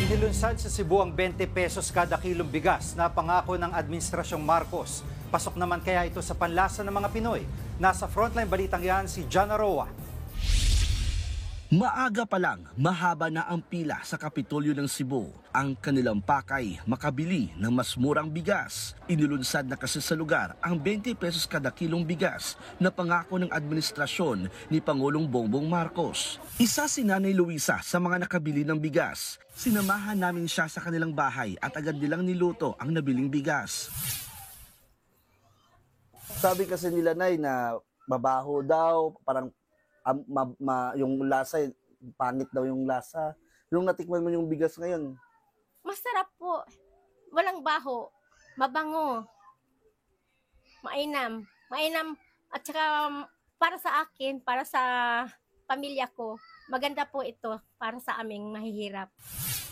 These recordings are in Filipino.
Inilunsad sa Cebu ang 20 pesos kada kilong bigas na pangako ng Administrasyong Marcos. Pasok naman kaya ito sa panlasa ng mga Pinoy? Nasa frontline balitang yan si Jana Roa. Maaga pa lang, mahaba na ang pila sa Kapitolyo ng Cebu. Ang kanilang pakay, makabili ng mas murang bigas. Inilunsad na kasi sa lugar ang 20 pesos kada kilong bigas na pangako ng administrasyon ni Pangulong Bongbong Marcos. Isa si Nanay Luisa sa mga nakabili ng bigas. Sinamahan namin siya sa kanilang bahay at agad nilang niluto ang nabiling bigas. Sabi kasi nila, Nay, na mabaho daw, parang yung lasa, pangit daw yung lasa. Yung natikman mo yung bigas ngayon? Masarap po. Walang baho. Mabango. Mainam. Mainam. At saka para sa akin, para sa pamilya ko, maganda po ito para sa aming mahihirap.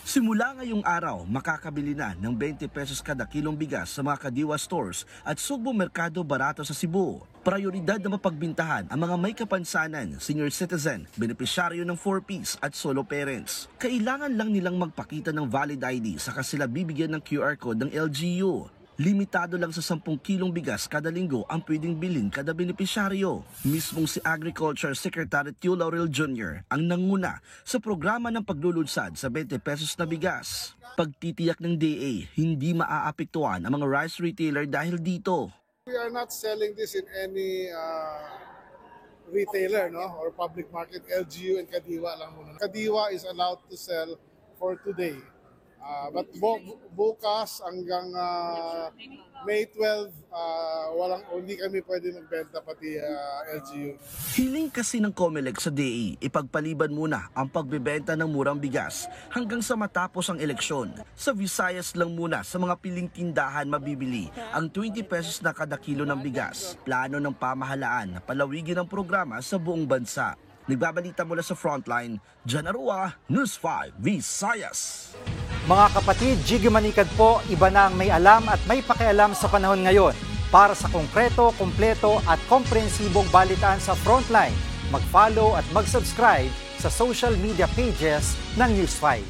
Simula ngayong araw, makakabili na ng 20 pesos kada kilong bigas sa mga Kadiwa stores at Sugbo Merkado Barato sa Cebu. Prioridad na mapagbintahan ang mga may kapansanan, senior citizen, benepisyaryo ng 4Ps at solo parents. Kailangan lang nilang magpakita ng valid ID saka sila bibigyan ng QR code ng LGU. Limitado lang sa 10 kilong bigas kada linggo ang pwedeng bilhin kada benepisyaryo. Mismong si Agriculture Secretary Tio Laurel Jr. ang nanguna sa programa ng paglulunsad sa 20 pesos na bigas. Pagtitiyak ng DA, hindi maaapektuhan ang mga rice retailer dahil dito. We are not selling this in any retailer, no, or public market. LGU and Kadiwa lang muna. Kadiwa is allowed to sell for today. But bukas hanggang May 12, hindi kami pwede magbenta pati LGU. Hiling kasi ng COMELEC sa DA, ipagpaliban muna ang pagbebenta ng murang bigas hanggang sa matapos ang eleksyon. Sa Visayas lang muna sa mga piling tindahan mabibili ang 20 pesos na kada kilo ng bigas. Plano ng pamahalaan na palawigin ang programa sa buong bansa. Nagbabalita mula sa Frontline, Jana Roa, News 5 Visayas. Mga kapatid, Jiggy Manikad po, iba na ang may alam at may pakialam sa panahon ngayon. Para sa konkreto, kumpleto at komprehensibong balitaan sa Frontline, mag-follow at mag-subscribe sa social media pages ng News 5.